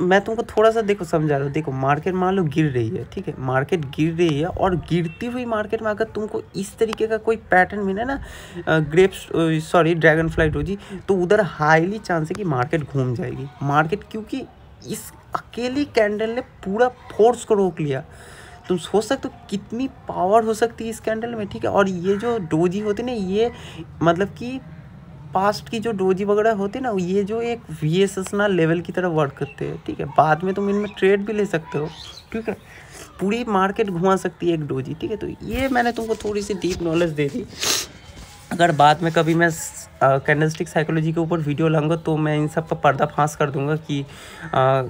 मैं तुमको थोड़ा सा देखो समझा रहा हूँ। देखो मार्केट मान लो गिर रही है, ठीक है, मार्केट गिर रही है, और गिरती हुई मार्केट में अगर तुमको इस तरीके का कोई पैटर्न मिले ना, ड्रैगन फ्लाई डोजी, तो उधर हाईली चांस है कि मार्केट घूम जाएगी मार्केट, क्योंकि इस अकेली कैंडल ने पूरा फोर्स को रोक लिया। तुम सोच सकते हो कितनी पावर हो सकती है इस कैंडल में, ठीक है। और ये जो डोजी होती है ना, ये मतलब कि पास्ट की जो डोजी वगैरह होती है ना, ये जो एक VSS लेवल की तरह वर्क करते हैं, ठीक है। बाद में तुम इनमें ट्रेड भी ले सकते हो, ठीक है, पूरी मार्केट घुमा सकती है एक डोजी, ठीक है। तो ये मैंने तुमको थोड़ी सी डीप नॉलेज दे दी। अगर बाद में कभी मैं कैंडलस्टिक साइकोलॉजी के ऊपर वीडियो लाऊंगा तो मैं इन सब का पर्दाफाश कर दूंगा कि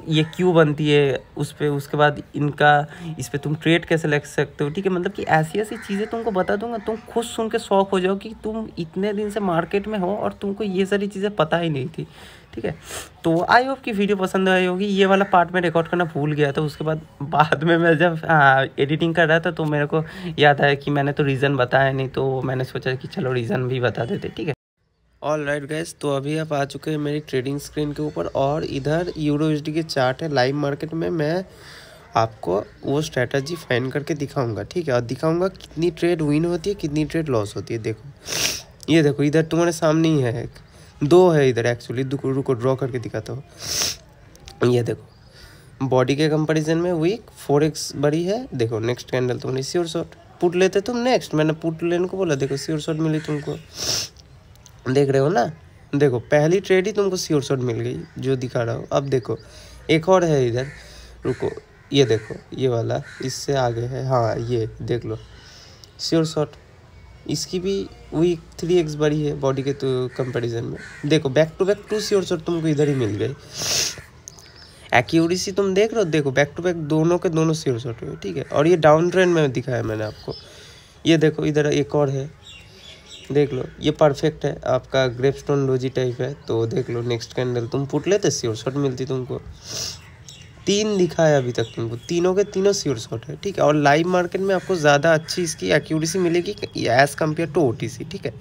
ये क्यों बनती है उस पर, उसके बाद इनका इस पर तुम ट्रेड कैसे लग सकते हो, ठीक है। मतलब कि ऐसी ऐसी चीज़ें तुमको बता दूंगा, तुम खुद सुन के शौक हो जाओ कि तुम इतने दिन से मार्केट में हो और तुमको ये सारी चीज़ें पता ही नहीं थी, ठीक है। तो आई होप कि वीडियो पसंद आई होगी। ये वाला पार्ट में रिकॉर्ड करना भूल गया था, उसके बाद में मैं जब एडिटिंग कर रहा था तो मेरे को याद आया कि मैंने तो रीज़न बताया नहीं, तो मैंने सोचा कि चलो रीज़न भी बता देते, ठीक है। ऑल राइट गैस, तो अभी आप आ चुके हैं मेरी ट्रेडिंग स्क्रीन के ऊपर और इधर यूरोएसडी के चार्ट है। लाइव मार्केट में मैं आपको वो स्ट्रैटेजी फाइंड करके दिखाऊंगा, ठीक है, और दिखाऊंगा कितनी ट्रेड विन होती है, कितनी ट्रेड लॉस होती है। देखो ये देखो, इधर तुम्हारे सामने ही है, एक दो है इधर एक्चुअली। रुको ड्रॉ करके दिखाता हूँ। ये देखो बॉडी के कंपैरिजन में वीक 4x बड़ी है। देखो नेक्स्ट कैंडल तुमने श्योर शॉट पुट लेते तुम, नेक्स्ट मैंने पुट लेने को बोला, देखो श्योर शॉट मिली तुमको, देख रहे हो ना। देखो पहली ट्रेड ही तुमको श्योर शॉट मिल गई जो दिखा रहा हूँ। अब देखो एक और है इधर, रुको ये देखो ये वाला इससे आगे है, हाँ ये देख लो श्योर शॉट, इसकी भी वीक 3x बड़ी है बॉडी के तो कंपैरिजन में। देखो back to back 2 sure shot तुमको इधर ही मिल गई। एक्यूरेसी तुम देख रहे हो, देखो बैक टू बैक दोनों के दोनों श्योर शॉट हुए, ठीक है। और ये डाउन ट्रेंड में दिखाया मैंने आपको। ये देखो इधर एक और है, देख लो ये परफेक्ट है आपका ग्रेपस्टोन डोजी टाइप है। तो देख लो नेक्स्ट कैंडल तुम पुट लेते श्योर शॉट मिलती तुमको। 3 दिखाया अभी तक तुमको, तीनों के तीनों श्योर शॉट है, ठीक है। और लाइव मार्केट में आपको ज़्यादा अच्छी इसकी एक्यूरेसी मिलेगी एज़ कम्पेयर टू OTC, ठीक है।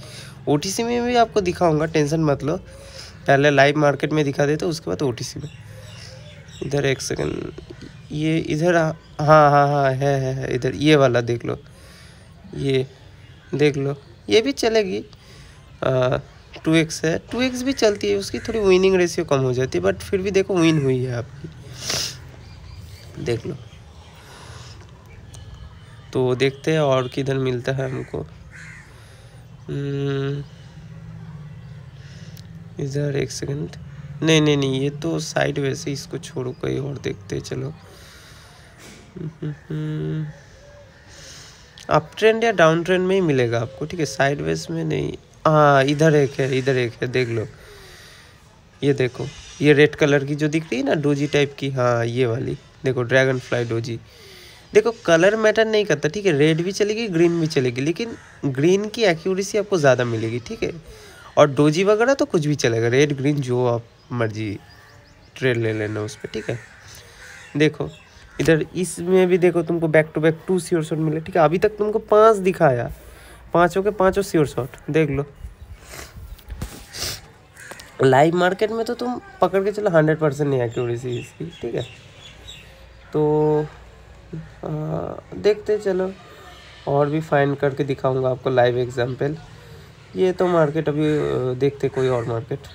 OTC में भी आपको दिखाऊंगा, टेंशन मत लो, पहले लाइव मार्केट में दिखा देते उसके बाद OTC में। इधर एक सेकंड, ये इधर हाँ है इधर, ये वाला देख लो, ये देख लो ये भी चलेगी। 2x है, 2x भी चलती है, उसकी थोड़ी विनिंग रेशियो कम हो जाती है, बट फिर भी देखो विन हुई है आपकी, देख लो। तो देखते हैं और किधर मिलता है हमको। इधर एक सेकंड, नहीं ये तो साइड वैसे, इसको छोड़ो कहीं और देखते चलो। अप ट्रेंड या डाउन ट्रेंड में ही मिलेगा आपको, ठीक है, साइडवेज में नहीं। हाँ इधर एक है देख लो, ये देखो ये रेड कलर की जो दिख रही है ना डोजी टाइप की, हाँ ये वाली देखो ड्रैगन फ्लाई डोजी। देखो कलर मैटर नहीं करता, ठीक है, रेड भी चलेगी ग्रीन भी चलेगी, लेकिन ग्रीन की एक्यूरेसी आपको ज़्यादा मिलेगी, ठीक है। और डोजी वगैरह तो कुछ भी चलेगा, रेड ग्रीन जो आप मर्जी ट्रेड ले लेना उस पर, ठीक है। देखो इधर इसमें भी देखो तुमको back to back 2 sure shot मिले, ठीक है। अभी तक तुमको 5 दिखाया, पाँचों के पाँचों श्योर शॉट, देख लो। लाइव मार्केट में तो तुम पकड़ के चलो 100% नहीं एक्यूरेसी इसकी, ठीक है। तो देखते चलो, और भी फाइंड करके दिखाऊंगा आपको लाइव एग्जांपल। ये तो मार्केट अभी देखते कोई और मार्केट।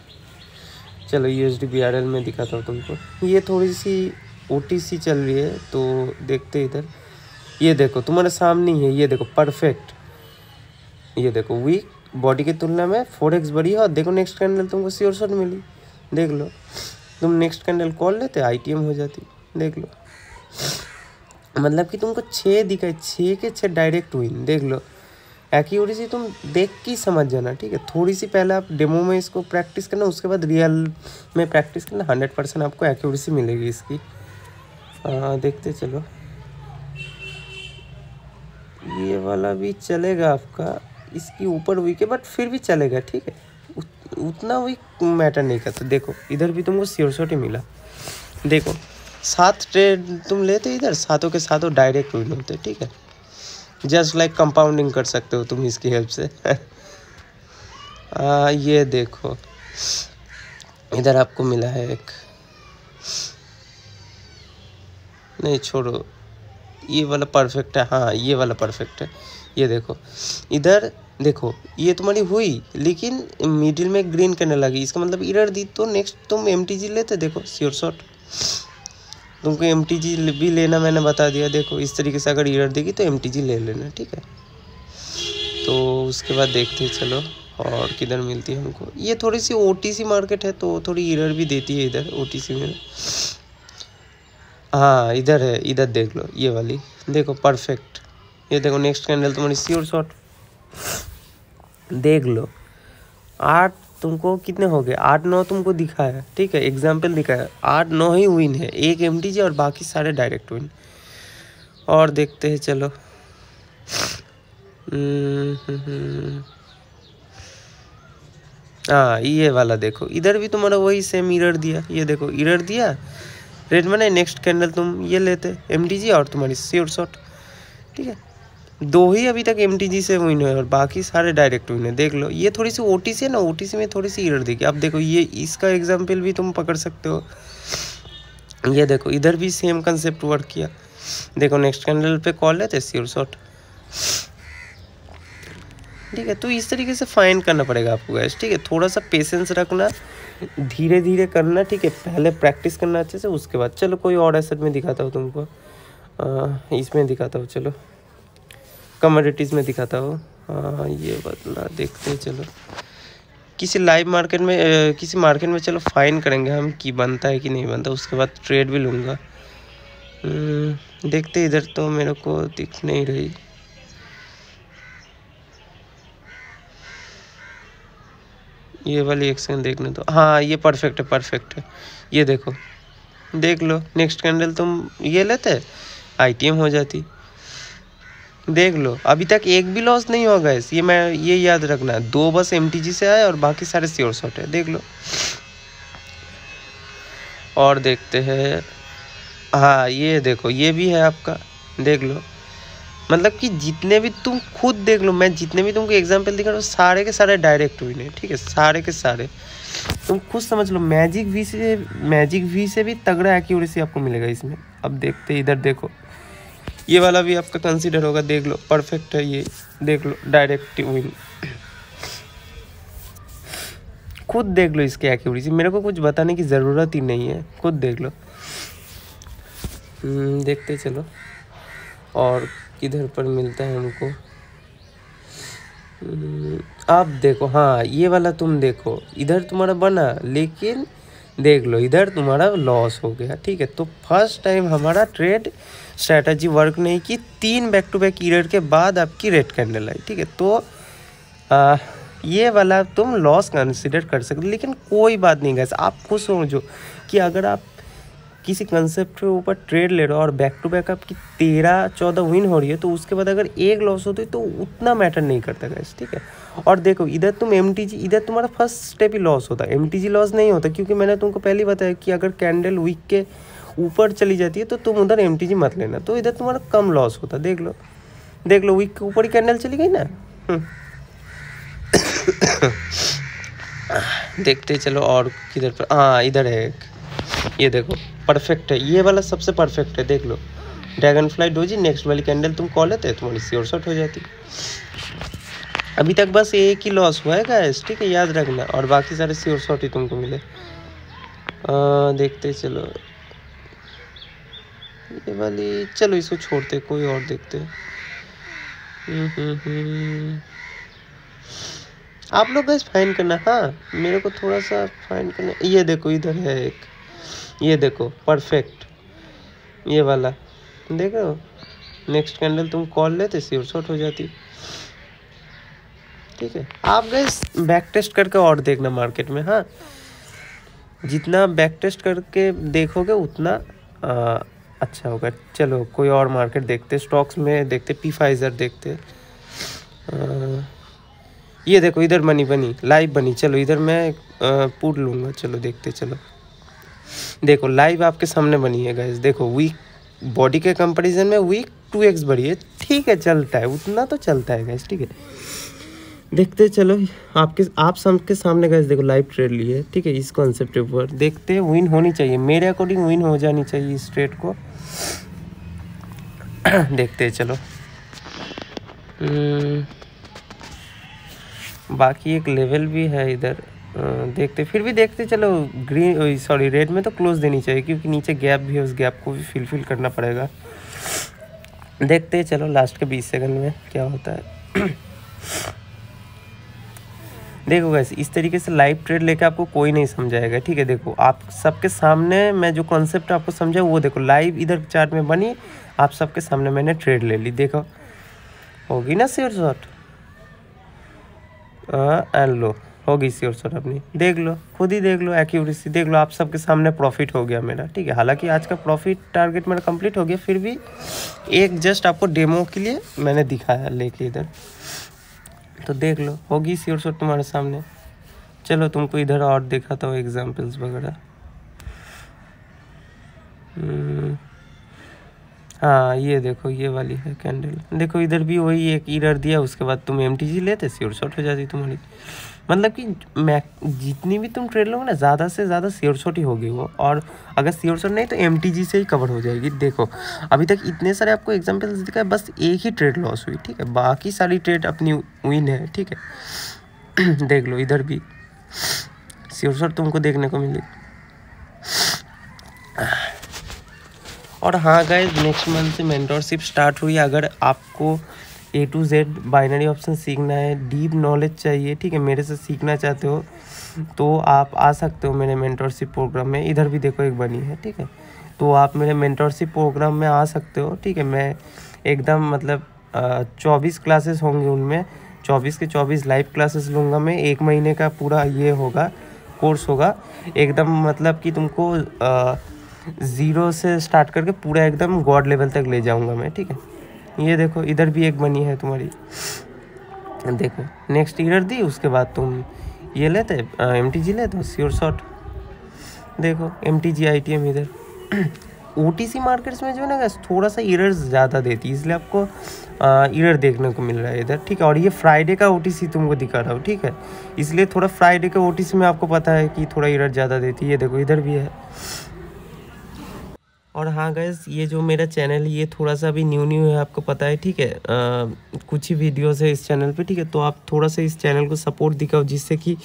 चलो USD BRL में दिखाता हूँ तुमको। ये थोड़ी सी OTC चल रही है, तो देखते इधर। ये देखो तुम्हारे सामने ही है, ये देखो परफेक्ट, ये देखो वीक बॉडी की तुलना में 4x बड़ी है। और देखो नेक्स्ट कैंडल तुमको श्योर शॉट मिली, देख लो। तुम नेक्स्ट कैंडल कॉल लेते ITM हो जाती, देख लो। मतलब कि तुमको 6 दिखाई, 6 के 6 डायरेक्ट विन, देख लो। एक्यूरेसी तुम देख के समझ जाना, ठीक है। थोड़ी सी पहले आप डेमो में इसको प्रैक्टिस करना, उसके बाद रियल में प्रैक्टिस करना, 100% आपको एक्यूरेसी मिलेगी इसकी। देखते चलो, ये वाला भी चलेगा आपका, इसकी ऊपर वीक है बट फिर भी चलेगा, ठीक है। उतना वीक मैटर नहीं करता। देखो इधर भी तुमको श्योर शॉट ही मिला, देखो 7 ट्रेड तुम लेते इधर, सातों के सातों डायरेक्ट विन होते, ठीक है। जस्ट लाइक कंपाउंडिंग कर सकते हो तुम इसकी हेल्प से। ये देखो इधर आपको मिला है एक, नहीं छोड़ो, ये वाला परफेक्ट है, हाँ ये वाला परफेक्ट है। ये देखो इधर, देखो ये तुम्हारी हुई लेकिन मिडिल में ग्रीन करने लगी, इसका मतलब एरर दी, तो नेक्स्ट तुम MTG लेते, देखो श्योर शॉट। तुमको MTG भी लेना मैंने बता दिया, देखो इस तरीके से अगर एरर देगी तो MTG ले लेना, ठीक है। तो उसके बाद देखते चलो और किधर मिलती है हमको। ये थोड़ी सी OTC मार्केट है तो थोड़ी एरर भी देती है इधर OTC में। हाँ इधर है, इधर देख लो ये वाली, देखो परफेक्ट। ये देखो नेक्स्ट कैंडल तुम्हारी श्योर शॉट, देख लो। 8 तुमको कितने हो गए, 8-9 तुमको दिखाया, ठीक है, एग्जाम्पल दिखाया। 8-9 ही विन है, एक MTG और बाकी सारे डायरेक्ट विन। और देखते हैं चलो। हाँ ये वाला देखो, इधर भी तुम्हारा वही सेम एरर दिया, ये देखो एरर दिया, रेड मैंने नेक्स्ट कैंडल तुम ये लेते MTG और तुम्हारी श्योर शॉट, ठीक है। 2 ही अभी तक MTG से विन है और बाकी सारे डायरेक्ट विन है। देख लो, ये थोड़ी सी OTC है ना, OTC में थोड़ी सी एरर देखी। अब देखो ये इसका एग्जाम्पल भी तुम पकड़ सकते हो। ये देखो इधर भी सेम कंसेप्ट वर्क किया। देखो नेक्स्ट कैंडल पे कॉल लेते श्योर शॉट, ठीक है। तो इस तरीके से फाइंड करना पड़ेगा आपको गाइस, ठीक है। थोड़ा सा पेशेंस रखना, धीरे धीरे करना, ठीक है। पहले प्रैक्टिस करना अच्छे से, उसके बाद चलो कोई और एसेट में दिखाता हूँ तुमको। इसमें दिखाता हूँ, चलो कमोडिटीज़ में दिखाता हूँ। ये बदला देखते चलो, किसी लाइव मार्केट में किसी मार्केट में चलो फाइन करेंगे हम कि बनता है कि नहीं बनता, उसके बाद ट्रेड भी लूँगा। देखते इधर तो मेरे को दिख नहीं रही। ये वाली एक्शन देखने तो, हाँ ये परफेक्ट है, परफेक्ट है। ये देखो, देख लो नेक्स्ट कैंडल तुम ये लेते ITM हो जाती। देख लो अभी तक एक भी लॉस नहीं होगा इस, ये मैं ये याद रखना। 2 बस MTG से आए और बाकी सारे श्योर शॉट है, देख लो। और देखते हैं, हाँ ये देखो ये भी है आपका, देख लो। मतलब कि जितने भी तुम खुद देख लो, मैं जितने भी तुमको एग्जांपल दिखा रहा हूँ सारे के सारे डायरेक्ट विन है, ठीक है। सारे के सारे तुम खुद समझ लो। मैजिक वी से भी तगड़ा एक्यूरेसी आपको मिलेगा इसमें। अब देखते इधर देखो, ये वाला भी आपका कंसीडर होगा, देख लो परफेक्ट है ये, देख लो डायरेक्ट विन। खुद देख लो इसके एक्यूरेसी, मेरे को कुछ बताने की ज़रूरत ही नहीं है, खुद देख लो। देखते चलो और किधर पर मिलता है हमको। आप देखो, हाँ ये वाला तुम देखो, इधर तुम्हारा बना लेकिन देख लो इधर तुम्हारा लॉस हो गया, ठीक है। तो फर्स्ट टाइम हमारा ट्रेड स्ट्रैटेजी वर्क नहीं की, 3 बैक टू बैक ईयर के बाद आपकी रेड कैंडल आई, ठीक है। तो ये वाला तुम लॉस कंसिडर कर सकते हो, लेकिन कोई बात नहीं गाइस, आप खुद समझो कि अगर आप किसी कंसेप्ट के ऊपर ट्रेड ले रहे हो और बैक टू बैक आपकी 13-14 विन हो रही है, तो उसके बाद अगर एक लॉस होती है तो उतना मैटर नहीं करता गाइस, ठीक है। और देखो इधर तुम MTG, इधर तुम्हारा फर्स्ट स्टेप ही लॉस होता है, MTG लॉस नहीं होता, क्योंकि मैंने तुमको पहले बताया कि अगर कैंडल वीक के ऊपर चली जाती है तो तुम उधर MTG मत लेना, तो इधर तुम्हारा कम लॉस होता। देख लो, देख लो वीक के ऊपर ही कैंडल चली गई ना। देखते चलो और किधर पर, हाँ इधर है एक, ये देखो परफेक्ट है, ये वाला सबसे परफेक्ट है। देख लो ड्रैगन फ्लाई डोजी, नेक्स्ट वाली कैंडल तुम कॉल लेते तुम्हारी श्योर शॉट हो जाती। अभी तक बस एक ही लॉस हुआ है गाइस, ठीक है, याद रखना, और बाकी सारे श्योर शॉट ही तुमको मिले। देखते चलो ये वाली, चलो इसको छोड़ते, कोई और देखते। आप लोग गाइस फाइंड करना, हाँ मेरे को थोड़ा सा फाइंड करना। ये देखो इधर है एक, ये देखो परफेक्ट, ये वाला देख रहे हो, नेक्स्ट कैंडल तुम कॉल लेते श्योर शॉट हो जाती, ठीक है। आप गाइस बैक टेस्ट करके और देखना मार्केट में, हाँ जितना बैक टेस्ट करके देखोगे उतना अच्छा होगा। चलो कोई और मार्केट देखते, स्टॉक्स में देखते, Pfizer देखते। ये देखो इधर बनी लाइव बनी, चलो इधर मैं पुट लूँगा, चलो देखते चलो। देखो लाइव आपके सामने बनी है गाइस, देखो वीक बॉडी के कंपैरिजन में वीक 2x बढ़ी है, ठीक है चलता है, उतना तो चलता है गाइस, ठीक है। देखते चलो आप सबके सामने गाइस देखो लाइव ट्रेड ली है, ठीक है। इस कॉन्सेप्ट के ऊपर देखते, विन होनी चाहिए मेरे अकॉर्डिंग, विन हो जानी चाहिए इस ट्रेड को। देखते चलो। बाकी एक लेवल भी है इधर, देखते फिर भी देखते चलो। ग्रीन सॉरी रेड में तो क्लोज देनी चाहिए, क्योंकि नीचे गैप भी है, उस गैप को भी फिल करना पड़ेगा। देखते चलो लास्ट के 20 सेकंड में क्या होता है। देखो गाइस इस तरीके से लाइव ट्रेड लेके आपको कोई नहीं समझाएगा, ठीक है। देखो आप सबके सामने मैं जो कॉन्सेप्ट आपको समझा वो देखो लाइव इधर चार्ट में बनी, आप सबके सामने मैंने ट्रेड ले ली, देखो होगी ना श्योर शॉट, एंड लो होगी श्योर शॉट अपनी, देख लो खुद ही, देख लो एक्यूरेसी, देख लो आप सबके सामने प्रॉफिट हो गया मेरा, ठीक है। हालांकि आज का प्रॉफिट टारगेट मेरा कंप्लीट हो गया, फिर भी एक जस्ट आपको डेमो के लिए मैंने दिखाया लेके इधर, तो देख लो होगी श्योर शॉट तुम्हारे सामने। चलो तुमको इधर और दिखाता हूँ एग्जाम्पल्स वगैरह। हाँ ये देखो ये वाली है कैंडल। देखो इधर भी वही एक एरर दिया, उसके बाद तुम MTG लेते श्योर शॉट हो जाती तुम्हारी। मतलब कि मैं जितनी भी तुम ट्रेड लोगे ना, ज़्यादा से ज़्यादा श्योर शॉट ही होगी वो, और अगर श्योर शॉट नहीं तो MTG से ही कवर हो जाएगी। देखो अभी तक इतने सारे आपको एग्जांपल्स दिखाए, बस एक ही ट्रेड लॉस हुई, ठीक है, बाकी सारी ट्रेड अपनी विन है, ठीक है। देख लो इधर भी श्योर शॉट तुमको देखने को मिली। और हाँ गाइस, नेक्स्ट मंथ से मेंटरशिप स्टार्ट हुई। अगर आपको A to Z binary option सीखना है, डीप नॉलेज चाहिए, ठीक है, मेरे से सीखना चाहते हो तो आप आ सकते हो मेरे मेंटरशिप प्रोग्राम में। इधर भी देखो एक बनी है, ठीक है, तो आप मेरे मेंटरशिप प्रोग्राम में आ सकते हो, ठीक है। मैं एकदम मतलब 24 क्लासेस होंगे, उनमें 24 के 24 लाइव क्लासेस लूँगा मैं। 1 महीने का पूरा ये होगा, कोर्स होगा एकदम, मतलब कि तुमको 0 से स्टार्ट करके पूरा एकदम गॉड लेवल तक ले जाऊंगा मैं, ठीक है। ये देखो इधर भी एक बनी है तुम्हारी, देखो नेक्स्ट ईयर दी, उसके बाद तुम ये लेते MTG लेते श्योर शॉट। देखो MTG ITM इधर। OTC मार्केट्स में जो है ना थोड़ा सा एरर्स ज़्यादा देती है, इसलिए आपको एरर देखने को मिल रहा है इधर, ठीक है। और ये फ्राइडे का OTC तुमको दिखा रहा हूँ, ठीक है, इसलिए थोड़ा फ्राइडे का OTC में आपको पता है कि थोड़ा एरर ज़्यादा देती है। ये देखो इधर भी है। और हाँ गाइस, ये जो मेरा चैनल है ये थोड़ा सा अभी न्यू है, आपको पता है, ठीक है। कुछ ही वीडियोस है इस चैनल पे, ठीक है, तो आप थोड़ा सा इस चैनल को सपोर्ट दिखाओ, जिससे कि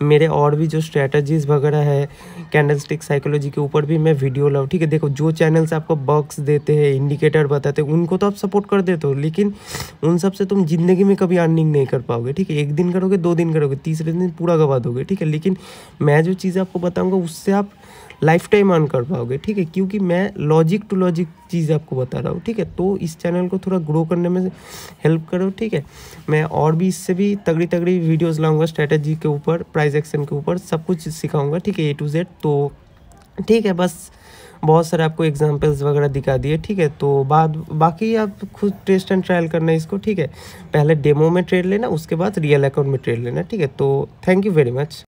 मेरे और भी जो स्ट्रैटेजीज वगैरह है कैंडलस्टिक साइकोलॉजी के ऊपर भी मैं वीडियो लाऊँ, ठीक है। देखो जो चैनल्स आपको बग्स देते हैं, इंडिकेटर बताते हैं, उनको तो आप सपोर्ट कर देते हो, लेकिन उन सब से तुम ज़िंदगी में कभी अर्निंग नहीं कर पाओगे, ठीक है। 1 दिन करोगे, 2 दिन करोगे, तीसरे दिन पूरा गवा दोगे, ठीक है। लेकिन मैं जो चीज़ें आपको बताऊँगा उससे आप लाइफ टाइम अर्न कर पाओगे, ठीक है, क्योंकि मैं लॉजिक टू लॉजिक चीज़ आपको बता रहा हूँ, ठीक है। तो इस चैनल को थोड़ा ग्रो करने में हेल्प करो, ठीक है। मैं और भी इससे भी तगड़ी तगड़ी वीडियोस लाऊंगा, स्ट्रेटजी के ऊपर, प्राइस एक्शन के ऊपर, सब कुछ सिखाऊंगा, ठीक है, A to Z। तो ठीक है, बस बहुत सारे आपको एग्जांपल्स वगैरह दिखा दिए, ठीक है। तो बाकी आप खुद टेस्ट एंड ट्रायल करना इसको, ठीक है। पहले डेमो में ट्रेड लेना, उसके बाद रियल अकाउंट में ट्रेड लेना, ठीक है। तो थैंक यू वेरी मच।